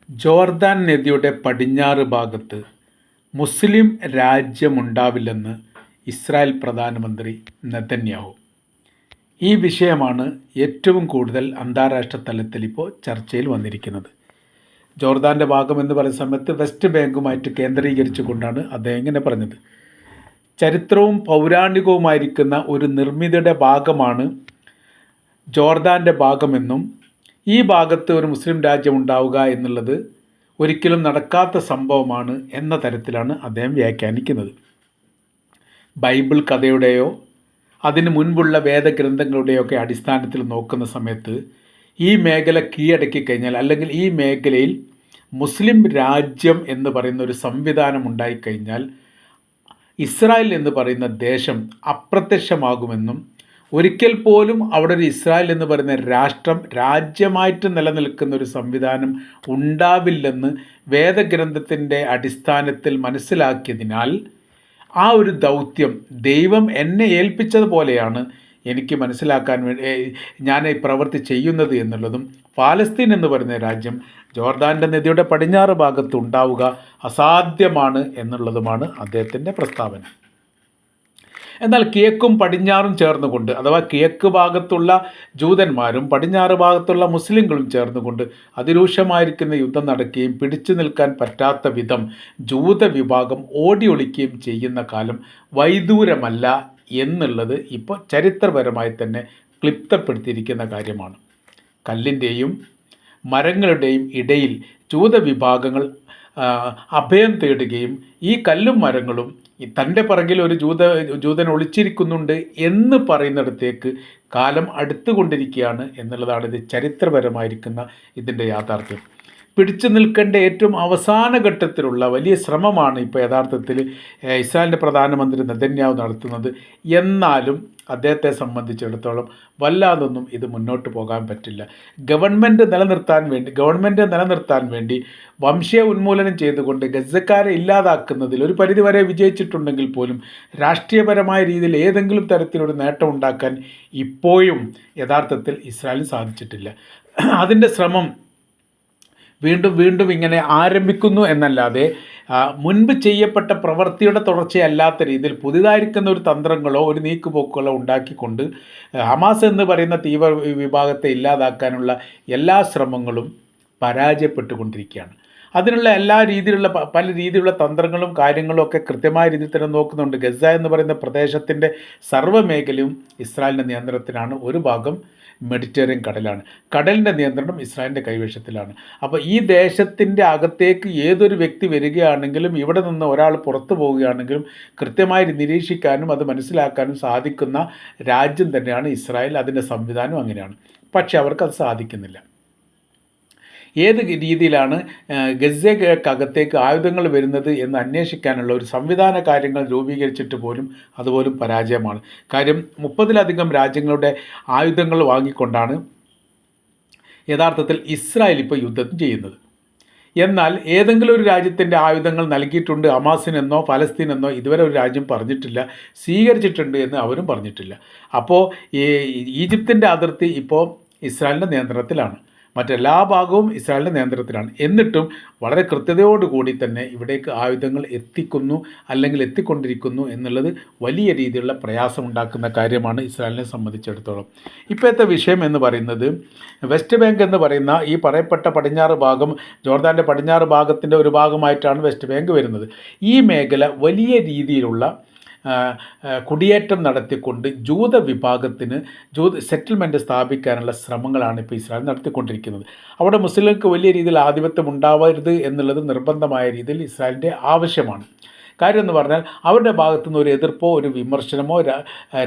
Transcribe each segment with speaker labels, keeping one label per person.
Speaker 1: Jordan നദിയുടെ പടിഞ്ഞാറ് ഭാഗത്ത് മുസ്ലിം രാജ്യമുണ്ടാവില്ലെന്ന് ഇസ്രായേൽ പ്രധാനമന്ത്രി നെതന്യാഹു. ഈ വിഷയമാണ് ഏറ്റവും കൂടുതൽ അന്താരാഷ്ട്ര തലത്തിൽ ഇപ്പോൾ ചർച്ചയിൽ വന്നിരിക്കുന്നത്. ജോർദാൻ്റെ ഭാഗം എന്ന് പറയുന്ന സമയത്ത് വെസ്റ്റ് ബാങ്കുമായിട്ട് കേന്ദ്രീകരിച്ചുകൊണ്ടാണ് അദ്ദേഹം ഇങ്ങനെ പറഞ്ഞത്. ചരിത്രവും പൗരാണികവുമായിരിക്കുന്ന ഒരു നിർമ്മിതിയുടെ ഭാഗമാണ് ജോർദാൻ്റെ ഭാഗമെന്നും ഈ ഭാഗത്ത് ഒരു മുസ്ലിം രാജ്യം ഉണ്ടാവുക എന്നുള്ളത് ഒരിക്കലും നടക്കാത്ത സംഭവമാണ് എന്ന തരത്തിലാണ് അദ്ദേഹം വ്യാഖ്യാനിക്കുന്നത്. ബൈബിൾ കഥയുടെയോ അതിന് മുൻപുള്ള വേദഗ്രന്ഥങ്ങളുടെയൊക്കെ അടിസ്ഥാനത്തിൽ നോക്കുന്ന സമയത്ത് ഈ മേഖല കീഴടക്കി കഴിഞ്ഞാൽ, അല്ലെങ്കിൽ ഈ മേഖലയിൽ മുസ്ലിം രാജ്യം എന്ന് പറയുന്ന ഒരു സംവിധാനം ഉണ്ടായിക്കഴിഞ്ഞാൽ ഇസ്രായേൽ എന്ന് പറയുന്ന ദേശം അപ്രത്യക്ഷമാകുമെന്നും ഒരിക്കൽ പോലും അവിടെ ഒരു ഇസ്രായേൽ എന്ന് പറയുന്ന രാജ്യമായിട്ട് നിലനിൽക്കുന്ന ഒരു സംവിധാനം ഉണ്ടാവില്ലെന്ന് വേദഗ്രന്ഥത്തിൻ്റെ അടിസ്ഥാനത്തിൽ മനസ്സിലാക്കിയതിനാൽ ആ ഒരു ദൗത്യം ദൈവം എന്നെ ഏൽപ്പിച്ചതുപോലെയാണ് എനിക്ക് മനസ്സിലാക്കാൻ വേണ്ടി ഞാൻ ഈ പ്രവൃത്തി ചെയ്യുന്നത് എന്നുള്ളതും, പാലസ്തീൻ എന്ന് പറയുന്ന രാജ്യം ജോർദാൻ്റെ നദിയുടെ പടിഞ്ഞാറ് ഭാഗത്ത് ഉണ്ടാവുക അസാധ്യമാണ് എന്നുള്ളതുമാണ് അദ്ദേഹത്തിൻ്റെ പ്രസ്താവന. എന്നാൽ കിഴക്കും പടിഞ്ഞാറും ചേർന്നുകൊണ്ട്, അഥവാ കിഴക്ക് ഭാഗത്തുള്ള ജൂതന്മാരും പടിഞ്ഞാറ് ഭാഗത്തുള്ള മുസ്ലിങ്ങളും ചേർന്നുകൊണ്ട് അതിരൂക്ഷമായിരിക്കുന്ന യുദ്ധം നടക്കുകയും പിടിച്ചു നിൽക്കാൻ പറ്റാത്ത വിധം ജൂത വിഭാഗം ഓടി ഒളിക്കുകയും ചെയ്യുന്ന കാലം വൈദൂരമല്ല എന്നുള്ളത് ഇപ്പോൾ ചരിത്രപരമായി തന്നെ ക്ലിപ്തപ്പെടുത്തിയിരിക്കുന്ന കാര്യമാണ്. കല്ലിൻ്റെയും മരങ്ങളുടെയും ഇടയിൽ ജൂത വിഭാഗങ്ങൾ അഭയം തേടുകയും ഈ കല്ലും മരങ്ങളും തൻ്റെ പിറകിൽ ഒരു ജൂതൻ ഒളിച്ചിരിക്കുന്നുണ്ട് എന്ന് പറയുന്നിടത്തേക്ക് കാലം അടുത്തുകൊണ്ടിരിക്കുകയാണ് എന്നുള്ളതാണ് ഇത് ചരിത്രപരമായിരിക്കുന്ന ഇതിൻ്റെ യാഥാർത്ഥ്യം. പിടിച്ചു നിൽക്കേണ്ട ഏറ്റവും അവസാന ഘട്ടത്തിലുള്ള വലിയ ശ്രമമാണ് ഇപ്പോൾ യഥാർത്ഥത്തിൽ ഇസ്രായേലിൻ്റെ പ്രധാനമന്ത്രി നെതന്യാഹു നടത്തുന്നത്. എന്നാലും അദ്ദേഹത്തെ സംബന്ധിച്ചിടത്തോളം വല്ലാതൊന്നും ഇത് മുന്നോട്ട് പോകാൻ പറ്റില്ല. ഗവൺമെൻറ് നിലനിർത്താൻ വേണ്ടി വംശീയ ഉന്മൂലനം ചെയ്തുകൊണ്ട് ഗസക്കാരെ ഇല്ലാതാക്കുന്നതിൽ ഒരു പരിധിവരെ വിജയിച്ചിട്ടുണ്ടെങ്കിൽ പോലും രാഷ്ട്രീയപരമായ രീതിയിൽ ഏതെങ്കിലും തരത്തിലൊരു നേട്ടം ഉണ്ടാക്കാൻ ഇപ്പോഴും യഥാർത്ഥത്തിൽ ഇസ്രായേലിന് സാധിച്ചിട്ടില്ല. അതിൻ്റെ ശ്രമം വീണ്ടും ഇങ്ങനെ ആരംഭിക്കുന്നു എന്നല്ലാതെ മുൻപ് ചെയ്യപ്പെട്ട പ്രവൃത്തിയുടെ തുടർച്ചയല്ലാത്ത രീതിയിൽ പുതിയതായിരിക്കുന്ന ഒരു തന്ത്രങ്ങളോ ഒരു നീക്കുപോക്കുകളോ ഉണ്ടാക്കിക്കൊണ്ട് ഹമാസ് എന്ന് പറയുന്ന തീവ്ര വിഭാഗത്തെ ഇല്ലാതാക്കാനുള്ള എല്ലാ ശ്രമങ്ങളും പരാജയപ്പെട്ടുകൊണ്ടിരിക്കുകയാണ്. അതിനുള്ള പല രീതിയിലുള്ള തന്ത്രങ്ങളും കാര്യങ്ങളും ഒക്കെ കൃത്യമായ രീതിയിൽ തന്നെ നോക്കുന്നുണ്ട്. ഗസ എന്ന് പറയുന്ന പ്രദേശത്തിൻ്റെ സർവ്വമേഖലയും ഇസ്രായേലിൻ്റെ നിയന്ത്രണത്തിലാണ്. ഒരു ഭാഗം മെഡിറ്ററേനിയൻ കടലാണ്. കടലിൻ്റെ നിയന്ത്രണം ഇസ്രായേലിൻ്റെ കൈവശത്തിലാണ്. അപ്പോൾ ഈ ദേശത്തിൻ്റെ അകത്തേക്ക് ഏതൊരു വ്യക്തി വരികയാണെങ്കിലും ഇവിടെ നിന്ന് ഒരാൾ പുറത്തു പോവുകയാണെങ്കിലും കൃത്യമായി നിരീക്ഷിക്കാനും അത് മനസ്സിലാക്കാനും സാധിക്കുന്ന രാജ്യം തന്നെയാണ് ഇസ്രായേൽ. അതിൻ്റെ സംവിധാനം അങ്ങനെയാണ്. പക്ഷേ അവർക്കത് സാധിക്കുന്നില്ല. ഏത് രീതിയിലാണ് ഗസയ്ക്കകത്തേക്ക് ആയുധങ്ങൾ വരുന്നത് എന്ന് അന്വേഷിക്കാനുള്ള ഒരു സംവിധാന കാര്യങ്ങൾ രൂപീകരിച്ചിട്ട് പോലും അതുപോലും പരാജയമാണ്. കാര്യം 30-ലധികം രാജ്യങ്ങളുടെ ആയുധങ്ങൾ വാങ്ങിക്കൊണ്ടാണ് യഥാർത്ഥത്തിൽ ഇസ്രായേൽ ഇപ്പോൾ യുദ്ധം ചെയ്യുന്നത്. എന്നാൽ ഏതെങ്കിലും ഒരു രാജ്യത്തിൻ്റെ ആയുധങ്ങൾ നൽകിയിട്ടുണ്ട് ഹമാസിനെന്നോ ഫലസ്തീനെന്നോ ഇതുവരെ ഒരു രാജ്യം പറഞ്ഞിട്ടില്ല. സ്വീകരിച്ചിട്ടുണ്ട് എന്ന് അവരും പറഞ്ഞിട്ടില്ല. അപ്പോൾ ഈജിപ്തിൻ്റെ അതിർത്തി ഇപ്പോൾ ഇസ്രായേലിൻ്റെ നിയന്ത്രണത്തിലാണ്. മറ്റെല്ലാ ഭാഗവും ഇസ്രായേലിൻ്റെ നിയന്ത്രണത്തിലാണ്. എന്നിട്ടും വളരെ കൃത്യതയോടുകൂടി തന്നെ ഇവിടേക്ക് ആയുധങ്ങൾ എത്തിക്കൊണ്ടിരിക്കുന്നു എന്നുള്ളത് വലിയ രീതിയിലുള്ള പ്രയാസമുണ്ടാക്കുന്ന കാര്യമാണ് ഇസ്രായേലിനെ സംബന്ധിച്ചിടത്തോളം. ഇപ്പോഴത്തെ വിഷയം എന്ന് പറയുന്നത് വെസ്റ്റ് ബാങ്ക് എന്ന് പറയുന്ന ഈ പറയപ്പെട്ട പടിഞ്ഞാറ് ഭാഗം, ജോർദാൻ്റെ പടിഞ്ഞാറ് ഭാഗത്തിൻ്റെ ഒരു ഭാഗമായിട്ടാണ് വെസ്റ്റ് ബാങ്ക് വരുന്നത്. ഈ മേഖല വലിയ രീതിയിലുള്ള കുടിയേറ്റം നടത്തിക്കൊണ്ട് ജൂത വിഭാഗത്തിന് സെറ്റിൽമെൻറ്റ് സ്ഥാപിക്കാനുള്ള ശ്രമങ്ങളാണ് ഇപ്പോൾ ഇസ്രായേൽ നടത്തിക്കൊണ്ടിരിക്കുന്നത്. അവിടെ മുസ്ലിങ്ങൾക്ക് വലിയ രീതിയിൽ ആധിപത്യം ഉണ്ടാവരുത് എന്നുള്ളത് നിർബന്ധമായ രീതിയിൽ ഇസ്രായേലിൻ്റെ ആവശ്യമാണ്. കാര്യം എന്ന് പറഞ്ഞാൽ അവരുടെ ഭാഗത്തുനിന്ന് ഒരു എതിർപ്പോ ഒരു വിമർശനമോ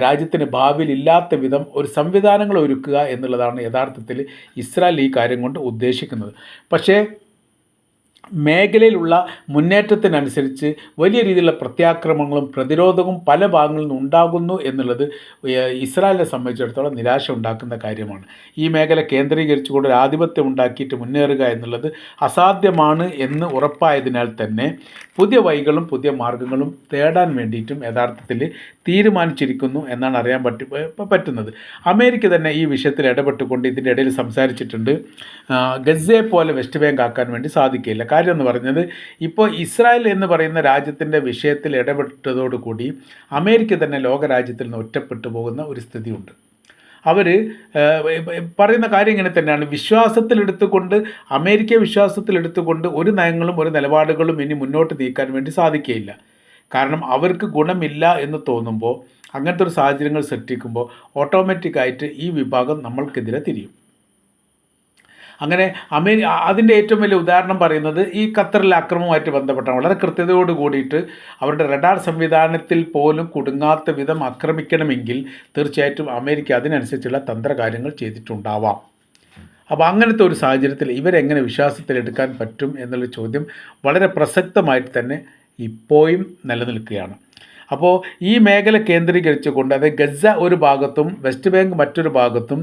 Speaker 1: രാജ്യത്തിന് ഭാവിയിൽ ഇല്ലാത്ത വിധം ഒരു സംവിധാനങ്ങൾ ഒരുക്കുക എന്നുള്ളതാണ് യഥാർത്ഥത്തിൽ ഇസ്രായേൽ ഈ കാര്യം കൊണ്ട് ഉദ്ദേശിക്കുന്നത്. പക്ഷേ മേഖലയിലുള്ള മുന്നേറ്റത്തിനനുസരിച്ച് വലിയ രീതിയിലുള്ള പ്രത്യാക്രമണങ്ങളും പ്രതിരോധവും പല ഭാഗങ്ങളിൽ നിന്ന് ഉണ്ടാകുന്നു എന്നുള്ളത് ഇസ്രായേലിനെ സംബന്ധിച്ചിടത്തോളം നിരാശ ഉണ്ടാക്കുന്ന കാര്യമാണ്. ഈ മേഖല കേന്ദ്രീകരിച്ചുകൊണ്ട് ഒരു ആധിപത്യം ഉണ്ടാക്കിയിട്ട് മുന്നേറുക എന്നുള്ളത് അസാധ്യമാണ് എന്ന് ഉറപ്പായതിനാൽ തന്നെ പുതിയ വഴികളും പുതിയ മാർഗങ്ങളും തേടാൻ വേണ്ടിയിട്ടും യഥാർത്ഥത്തിൽ തീരുമാനിച്ചിരിക്കുന്നു എന്നാണ് അറിയാൻ പറ്റുന്നത്. അമേരിക്ക തന്നെ ഈ വിഷയത്തിൽ ഇടപെട്ടുകൊണ്ട് ഇതിൻ്റെ ഇടയിൽ സംസാരിച്ചിട്ടുണ്ട്. ഗസയെ പോലെ വെസ്റ്റ് ബാങ്ക് ആക്കാൻ വേണ്ടി സാധിക്കില്ല. കാര്യം എന്ന് പറഞ്ഞത് ഇപ്പോൾ ഇസ്രായേൽ എന്ന് പറയുന്ന രാജ്യത്തിൻ്റെ വിഷയത്തിൽ ഇടപെട്ടതോടുകൂടി അമേരിക്ക തന്നെ ലോകരാജ്യത്തിൽ നിന്ന് ഒറ്റപ്പെട്ടു പോകുന്ന ഒരു സ്ഥിതിയുണ്ട്. അവർ പറയുന്ന കാര്യം ഇങ്ങനെ തന്നെയാണ്. അമേരിക്കയെ വിശ്വാസത്തിലെടുത്തുകൊണ്ട് ഒരു നയങ്ങളും ഒരു നിലപാടുകളും ഇനി മുന്നോട്ട് നീക്കാൻ വേണ്ടി സാധിക്കുകയില്ല. കാരണം അവർക്ക് ഗുണമില്ല എന്ന് തോന്നുമ്പോൾ, അങ്ങനത്തെ ഒരു സാഹചര്യങ്ങൾ സൃഷ്ടിക്കുമ്പോൾ ഓട്ടോമാറ്റിക്കായിട്ട് ഈ വിഭാഗം നമ്മൾക്കെതിരെ തിരിയും. അങ്ങനെ അതിൻ്റെ ഏറ്റവും വലിയ ഉദാഹരണം പറയുന്നത് ഈ ഖത്തറിലെ അക്രമവുമായിട്ട് ബന്ധപ്പെട്ടാണ്. വളരെ കൃത്യതയോട് കൂടിയിട്ട് അവരുടെ റഡാർ സംവിധാനത്തിൽ പോലും കുടുങ്ങാത്ത വിധം ആക്രമിക്കണമെങ്കിൽ തീർച്ചയായിട്ടും അമേരിക്ക അതിനനുസരിച്ചുള്ള തന്ത്രകാര്യങ്ങൾ ചെയ്തിട്ടുണ്ടാവാം. അപ്പോൾ അങ്ങനത്തെ ഒരു സാഹചര്യത്തിൽ ഇവരെങ്ങനെ വിശ്വാസത്തിലെടുക്കാൻ പറ്റും എന്നുള്ള ചോദ്യം വളരെ പ്രസക്തമായിട്ട് തന്നെ ഇപ്പോഴും നിലനിൽക്കുകയാണ്. അപ്പോൾ ഈ മേഖല കേന്ദ്രീകരിച്ചുകൊണ്ട്, അതായത് ഗസ ഒരു ഭാഗത്തും വെസ്റ്റ് ബാങ്ക് മറ്റൊരു ഭാഗത്തും,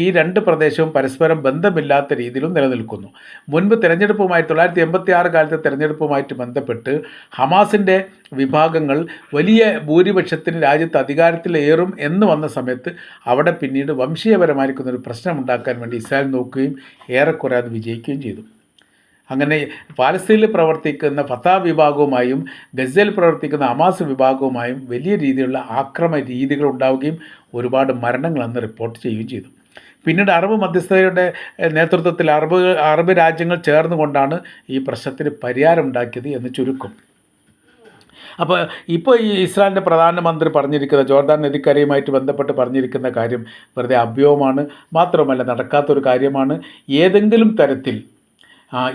Speaker 1: ഈ രണ്ട് പ്രദേശവും പരസ്പരം ബന്ധമില്ലാത്ത രീതിയിലും നിലനിൽക്കുന്നു. മുൻപ് 1986 കാലത്തെ തിരഞ്ഞെടുപ്പുമായിട്ട് ബന്ധപ്പെട്ട് ഹമാസിൻ്റെ വിഭാഗങ്ങൾ വലിയ ഭൂരിപക്ഷത്തിന് രാജ്യത്ത് അധികാരത്തിലേറും എന്ന് വന്ന സമയത്ത് അവിടെ പിന്നീട് വംശീയപരമായിരിക്കുന്നൊരു പ്രശ്നമുണ്ടാക്കാൻ വേണ്ടി ഇസ്രായേൽ നോക്കുകയും ഏറെക്കുറെ അത് വിജയിക്കുകയും ചെയ്തു. അങ്ങനെ പാലസ്തീനിൽ പ്രവർത്തിക്കുന്ന ഫത്താഹ് വിഭാഗവുമായും ഗസയിൽ പ്രവർത്തിക്കുന്ന ഹമാസ് വിഭാഗവുമായും വലിയ രീതിയിലുള്ള ആക്രമണ രീതികൾ ഉണ്ടാവുകയും ഒരുപാട് മരണങ്ങൾ അന്ന് റിപ്പോർട്ട് ചെയ്യുകയും ചെയ്തു. പിന്നീട് അറബ് മധ്യസ്ഥതയുടെ നേതൃത്വത്തിൽ അറബ് രാജ്യങ്ങൾ ചേർന്നുകൊണ്ടാണ് ഈ പ്രശ്നത്തിന് പരിഹാരം ഉണ്ടാക്കിയത് എന്ന് ചുരുക്കം. അപ്പോൾ ഇപ്പോൾ ഈ ഇസ്രായേലിൻ്റെ പ്രധാനമന്ത്രി പറഞ്ഞിരിക്കുന്ന ജോർദാൻ നദിക്കരയുമായിട്ട് ബന്ധപ്പെട്ട് പറഞ്ഞിരിക്കുന്ന കാര്യം വെറുതെ അഭ്യൂഹമാണ്, മാത്രമല്ല നടക്കാത്തൊരു കാര്യമാണ്. ഏതെങ്കിലും തരത്തിൽ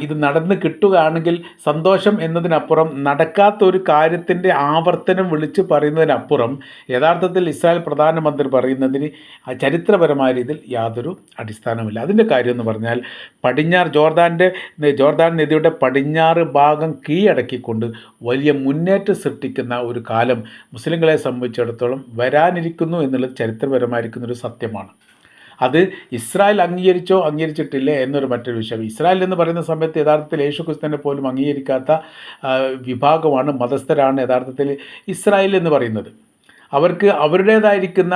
Speaker 1: ഇത് നടന്ന് കിട്ടുകയാണെങ്കിൽ സന്തോഷം എന്നതിനപ്പുറം നടക്കാത്തൊരു കാര്യത്തിൻ്റെ ആവർത്തനം വിളിച്ച് പറയുന്നതിനപ്പുറം യഥാർത്ഥത്തിൽ ഇസ്രായേൽ പ്രധാനമന്ത്രി പറയുന്നതിന് ചരിത്രപരമായ രീതിയിൽ യാതൊരു അടിസ്ഥാനമില്ല. അതിൻ്റെ കാര്യം എന്ന് പറഞ്ഞാൽ ജോർദാൻ നദിയുടെ പടിഞ്ഞാറ് ഭാഗം കീഴടക്കിക്കൊണ്ട് വലിയ മുന്നേറ്റം സൃഷ്ടിക്കുന്ന ഒരു കാലം മുസ്ലിങ്ങളെ സംബന്ധിച്ചിടത്തോളം വരാനിരിക്കുന്നു എന്നുള്ളത് ചരിത്രപരമായിരിക്കുന്നൊരു സത്യമാണ്. അത് ഇസ്രായേൽ അംഗീകരിച്ചിട്ടില്ലേ എന്നൊരു മറ്റൊരു വിഷയം. ഇസ്രായേൽ എന്ന് പറയുന്ന സമയത്ത് യഥാർത്ഥത്തിൽ യേശുക്രിസ്തുവിനെ പോലും അംഗീകരിക്കാത്ത വിഭാഗമാണ്, മതസ്ഥരാണ് യഥാർത്ഥത്തിൽ ഇസ്രായേൽ എന്ന് പറയുന്നത്. അവർക്ക് അവരുടേതായിരിക്കുന്ന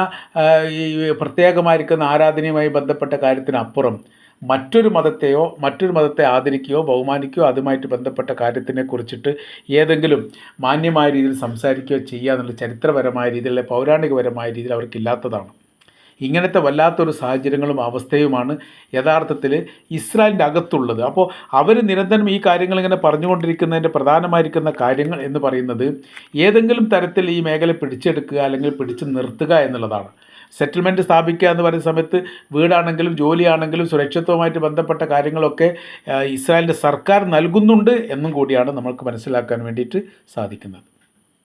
Speaker 1: ഈ പ്രത്യേകമായിരിക്കുന്ന ആരാധനയുമായി ബന്ധപ്പെട്ട കാര്യത്തിനപ്പുറം മറ്റൊരു മതത്തെ ആദരിക്കുകയോ ബഹുമാനിക്കുകയോ അതുമായിട്ട് ബന്ധപ്പെട്ട കാര്യത്തിനെ കുറിച്ചിട്ട് ഏതെങ്കിലും മാന്യമായ രീതിയിൽ സംസാരിക്കുകയോ ചെയ്യുക എന്നുള്ള ചരിത്രപരമായ രീതിയിൽ, പൗരാണികപരമായ രീതിയിൽ അവർക്കില്ലാത്തതാണ്. ഇങ്ങനത്തെ വല്ലാത്തൊരു സാഹചര്യങ്ങളും അവസ്ഥയുമാണ് യഥാർത്ഥത്തിൽ ഇസ്രായേലിൻ്റെ അകത്തുള്ളത്. അപ്പോൾ അവർ നിരന്തരം ഈ കാര്യങ്ങൾ ഇങ്ങനെ പറഞ്ഞുകൊണ്ടിരിക്കുന്നതിൻ്റെ പ്രധാനമായിരിക്കുന്ന കാര്യങ്ങൾ എന്ന് പറയുന്നത് ഏതെങ്കിലും തരത്തിൽ ഈ മേഖല പിടിച്ചെടുക്കുക അല്ലെങ്കിൽ പിടിച്ചു നിർത്തുക എന്നുള്ളതാണ്. സെറ്റിൽമെൻറ്റ് സ്ഥാപിക്കുക എന്ന് പറയുന്ന സമയത്ത് വീടാണെങ്കിലും ജോലിയാണെങ്കിലും സുരക്ഷിതവുമായിട്ട് ബന്ധപ്പെട്ട കാര്യങ്ങളൊക്കെ ഇസ്രായേലിൻ്റെ സർക്കാർ നൽകുന്നുണ്ട് എന്നും കൂടിയാണ് നമ്മൾക്ക് മനസ്സിലാക്കാൻ വേണ്ടിയിട്ട് സാധിക്കുന്നത്.